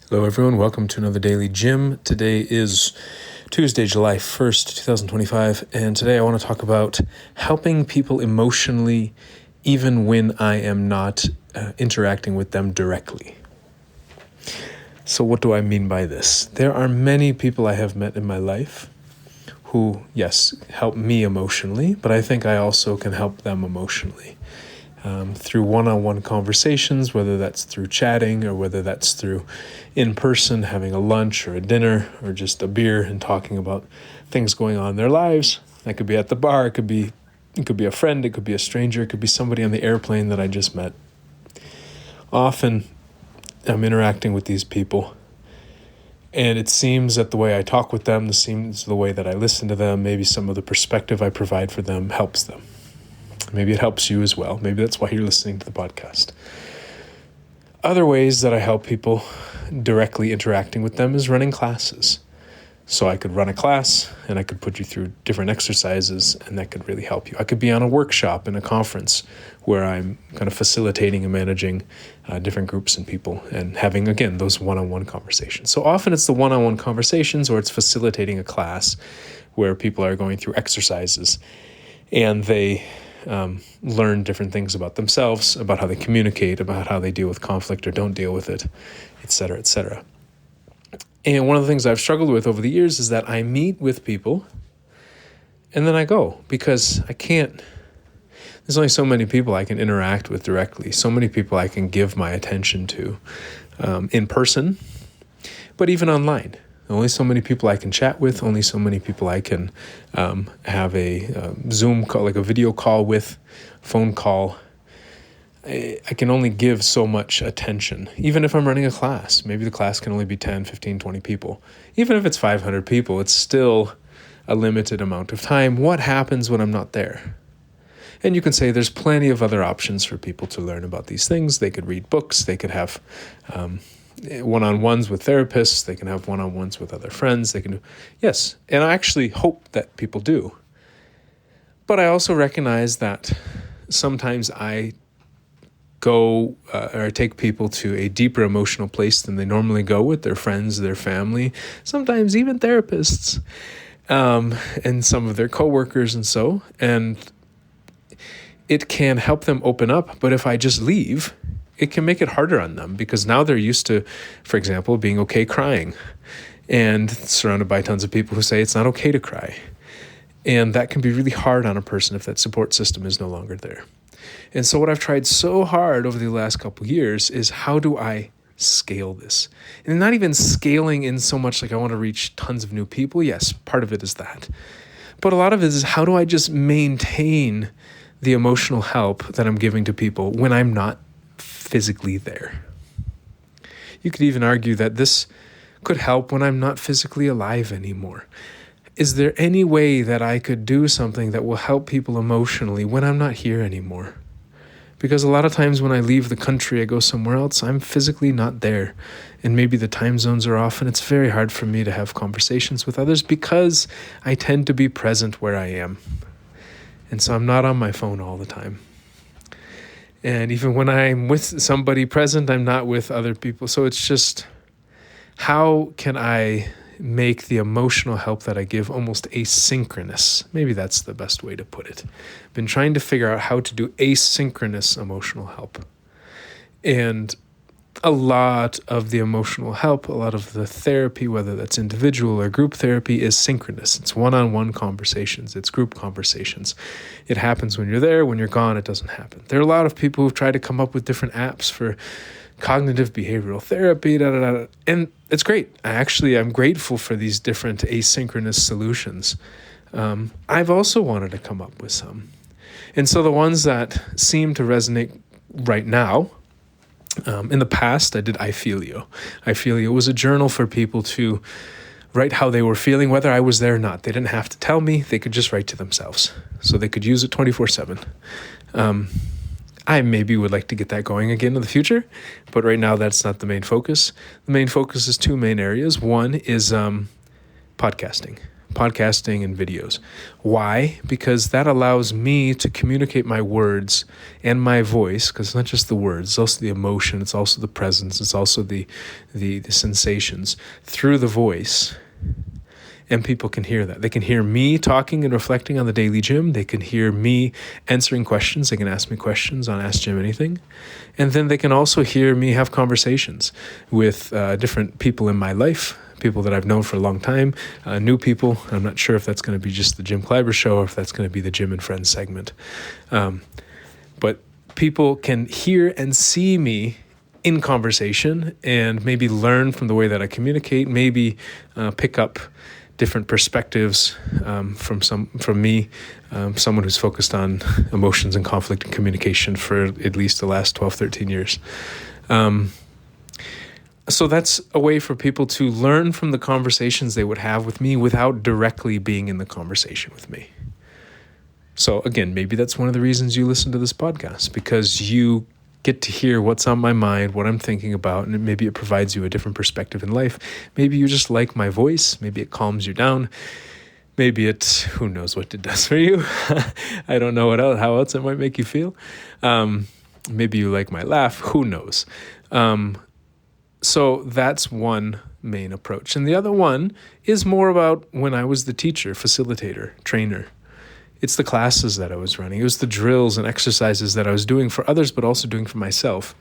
Hello everyone, welcome to another DailyJim. Today is Tuesday, July 1st, 2025, and today I want to talk about helping people emotionally even when I am not interacting with them directly. So what do I mean by this? There are many people I have met in my life who, yes, help me emotionally, but I think I also can help them emotionally. Through one-on-one conversations, whether that's through chatting or whether that's through in person, having a lunch or a dinner or just a beer and talking about things going on in their lives. That could be at the bar, it could be a friend, it could be a stranger, it could be somebody on the airplane that I just met. Often I'm interacting with these people, and it seems that the way I talk with them, the way that I listen to them, maybe some of the perspective I provide for them helps them. Maybe it helps you as well. Maybe that's why you're listening to the podcast. Other ways that I help people directly interacting with them is running classes. So I could run a class and I could put you through different exercises, and that could really help you. I could be on a workshop in a conference where I'm kind of facilitating and managing different groups and people and having, again, those one-on-one conversations. So often it's the one-on-one conversations or it's facilitating a class where people are going through exercises and they learn different things about themselves, about how they communicate, about how they deal with conflict or don't deal with it, et cetera, et cetera. And one of the things I've struggled with over the years is that I meet with people and then I go because there's only so many people I can interact with directly, so many people I can give my attention to in person, but even online. Only so many people I can chat with, only so many people I can have a Zoom call, like a video call with, phone call. I can only give so much attention. Even if I'm running a class, maybe the class can only be 10, 15, 20 people. Even if it's 500 people, it's still a limited amount of time. What happens when I'm not there? And you can say there's plenty of other options for people to learn about these things. They could read books, they could have one-on-ones with therapists, they can have one-on-ones with other friends, they can do, yes, and I actually hope that people do. But I also recognize that sometimes I go or I take people to a deeper emotional place than they normally go with their friends, their family, sometimes even therapists, and some of their coworkers and it can help them open up. But if I just leave, it can make it harder on them because now they're used to, for example, being okay crying and surrounded by tons of people who say it's not okay to cry. And that can be really hard on a person if that support system is no longer there. And so what I've tried so hard over the last couple of years is how do I scale this? And not even scaling in so much like I want to reach tons of new people. Yes, part of it is that. But a lot of it is how do I just maintain the emotional help that I'm giving to people when I'm not physically there. You could even argue that this could help when I'm not physically alive anymore. Is there any way that I could do something that will help people emotionally when I'm not here anymore? Because a lot of times when I leave the country, I go somewhere else, I'm physically not there. And maybe the time zones are off, and it's very hard for me to have conversations with others because I tend to be present where I am. And so I'm not on my phone all the time. And even when I'm with somebody present, I'm not with other people. So it's just, how can I make the emotional help that I give almost asynchronous? Maybe that's the best way to put it. I've been trying to figure out how to do asynchronous emotional help. And a lot of the emotional help, a lot of the therapy, whether that's individual or group therapy, is synchronous. It's one-on-one conversations. It's group conversations. It happens when you're there. When you're gone, it doesn't happen. There are a lot of people who've tried to come up with different apps for cognitive behavioral therapy, and it's great. I'm grateful for these different asynchronous solutions. I've also wanted to come up with some. And so the ones that seem to resonate right now, in the past, I did iFeelio. iFeelio was a journal for people to write how they were feeling, whether I was there or not. They didn't have to tell me. They could just write to themselves. So they could use it 24/7. I maybe would like to get that going again in the future, but right now that's not the main focus. The main focus is two main areas. One is podcasting. podcasting and videos. Why? Because that allows me to communicate my words and my voice, because it's not just the words, it's also the emotion, it's also the presence, it's also the sensations through the voice. And people can hear that. They can hear me talking and reflecting on the Daily Jim. They can hear me answering questions. They can ask me questions on Ask Jim Anything. And then they can also hear me have conversations with different people in my life, people that I've known for a long time, new people. I'm not sure if that's going to be just the Jim Clyburn Show or if that's going to be the Jim and Friends segment. But people can hear and see me in conversation and maybe learn from the way that I communicate, maybe pick up different perspectives from me, someone who's focused on emotions and conflict and communication for at least the last 12, 13 years. So that's a way for people to learn from the conversations they would have with me without directly being in the conversation with me. So again, maybe that's one of the reasons you listen to this podcast, because you get to hear what's on my mind, what I'm thinking about, and maybe it provides you a different perspective in life. Maybe you just like my voice. Maybe it calms you down. Maybe who knows what it does for you. I don't know how else it might make you feel. Maybe you like my laugh. Who knows? So that's one main approach. And the other one is more about when I was the teacher, facilitator, trainer. It's the classes that I was running. It was the drills and exercises that I was doing for others, but also doing for myself,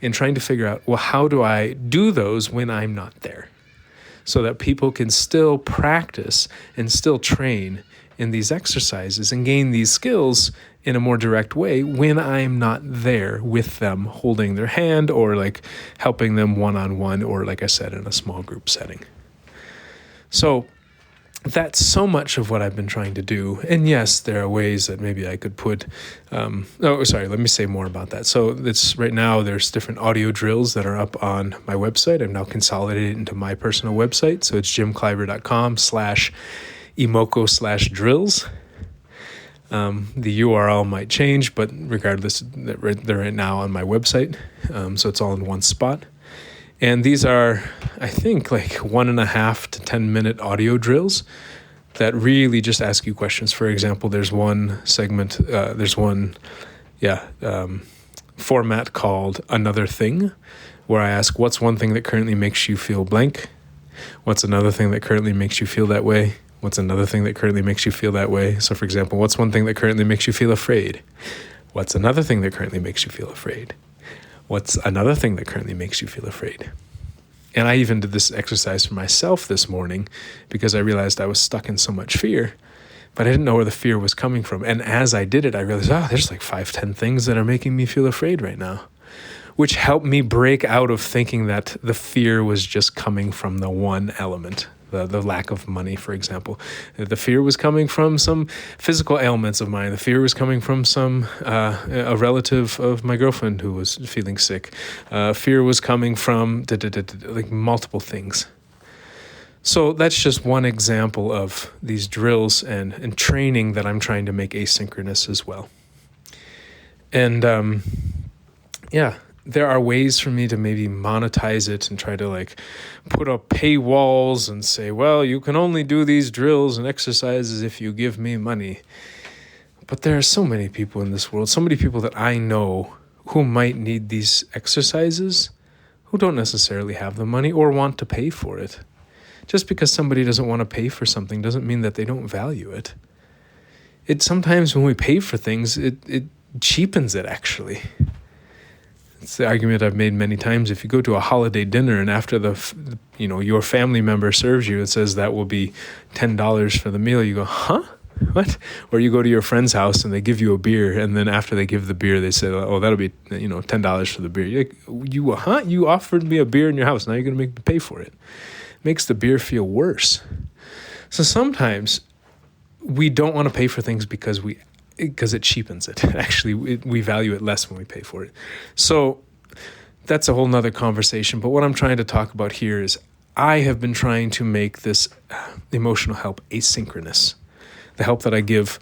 and trying to figure out, well, how do I do those when I'm not there? So that people can still practice and still train in these exercises and gain these skills in a more direct way when I'm not there with them, holding their hand or like helping them one-on-one, or like I said, in a small group setting. So that's so much of what I've been trying to do. And yes, there are ways that maybe I could put, let me say more about that. So right now there's different audio drills that are up on my website. I've now consolidated it into my personal website. So it's jimclyburn.com/emoco/drills. The URL might change, but regardless, they're right now on my website. So it's all in one spot. And these are, I think, like 1.5 to 10-minute audio drills that really just ask you questions. For example, there's one segment, format called Another Thing, where I ask, what's one thing that currently makes you feel blank? What's another thing that currently makes you feel that way? What's another thing that currently makes you feel that way? So, for example, what's one thing that currently makes you feel afraid? What's another thing that currently makes you feel afraid? What's another thing that currently makes you feel afraid? And I even did this exercise for myself this morning because I realized I was stuck in so much fear, but I didn't know where the fear was coming from. And as I did it, I realized, there's like 5-10 things that are making me feel afraid right now, which helped me break out of thinking that the fear was just coming from the one element. The lack of money, for example. The fear was coming from some physical ailments of mine. The fear was coming from a relative of my girlfriend who was feeling sick. Fear was coming from like multiple things. So that's just one example of these drills and training that I'm trying to make asynchronous as well. And there are ways for me to maybe monetize it and try to like put up paywalls and say, well, you can only do these drills and exercises if you give me money. But there are so many people in this world, so many people that I know who might need these exercises who don't necessarily have the money or want to pay for it. Just because somebody doesn't want to pay for something doesn't mean that they don't value it. Sometimes when we pay for things, it cheapens it actually. It's the argument I've made many times. If you go to a holiday dinner and after your family member serves you, it says that will be $10 for the meal. You go, huh? What? Or you go to your friend's house and they give you a beer, and then after they give the beer, they say, oh, that'll be $10 for the beer. You're like, you offered me a beer in your house. Now you're going to make me pay for it. Makes the beer feel worse. So sometimes we don't want to pay for things because it cheapens it. Actually, we value it less when we pay for it. So that's a whole nother conversation. But what I'm trying to talk about here is I have been trying to make this emotional help asynchronous. The help that I give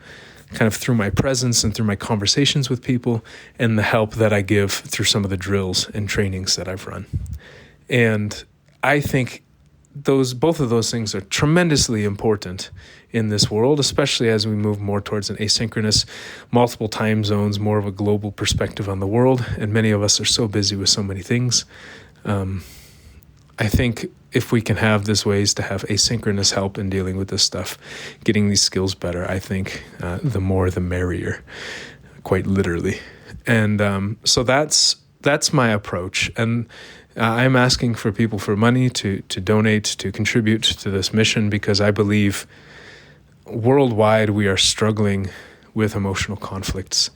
kind of through my presence and through my conversations with people, and the help that I give through some of the drills and trainings that I've run. And I think both of those things are tremendously important in this world, especially as we move more towards an asynchronous, multiple time zones, more of a global perspective on the world. And many of us are so busy with so many things. I think if we can have these ways to have asynchronous help in dealing with this stuff, getting these skills better, I think the more the merrier, quite literally. And so that's my approach. And I'm asking for people for money to donate, to contribute to this mission, because I believe worldwide we are struggling with emotional conflicts.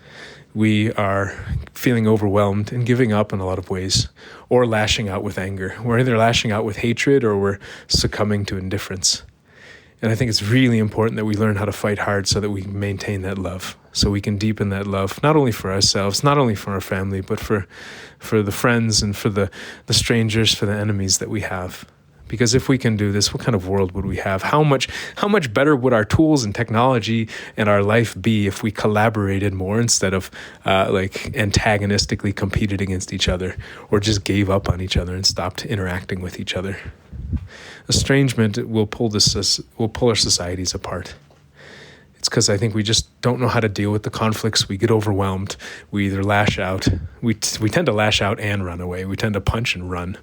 We are feeling overwhelmed and giving up in a lot of ways, or lashing out with anger. We're either lashing out with hatred or we're succumbing to indifference. And I think it's really important that we learn how to fight hard so that we can maintain that love, so we can deepen that love, not only for ourselves, not only for our family, but for the friends and for the strangers, for the enemies that we have. Because if we can do this, what kind of world would we have? How much better would our tools and technology and our life be if we collaborated more instead of antagonistically competed against each other, or just gave up on each other and stopped interacting with each other? Estrangement will pull our societies apart. It's because I think we just don't know how to deal with the conflicts. We get overwhelmed. We either lash out. We tend to lash out and run away. We tend to punch and run,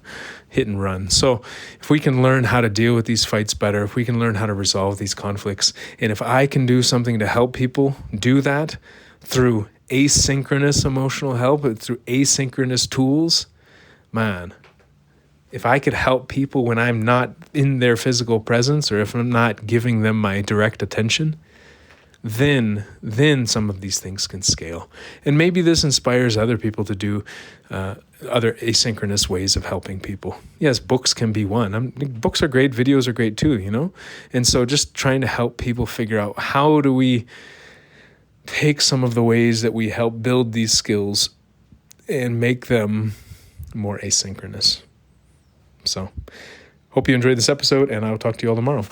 hit and run. So if we can learn how to deal with these fights better, if we can learn how to resolve these conflicts, and if I can do something to help people do that through asynchronous emotional help, through asynchronous tools, man, if I could help people when I'm not in their physical presence, or if I'm not giving them my direct attention, then some of these things can scale. And maybe this inspires other people to do other asynchronous ways of helping people. Yes, books can be one. Books are great, videos are great too, And so just trying to help people figure out, how do we take some of the ways that we help build these skills and make them more asynchronous. So, hope you enjoyed this episode, and I'll talk to you all tomorrow.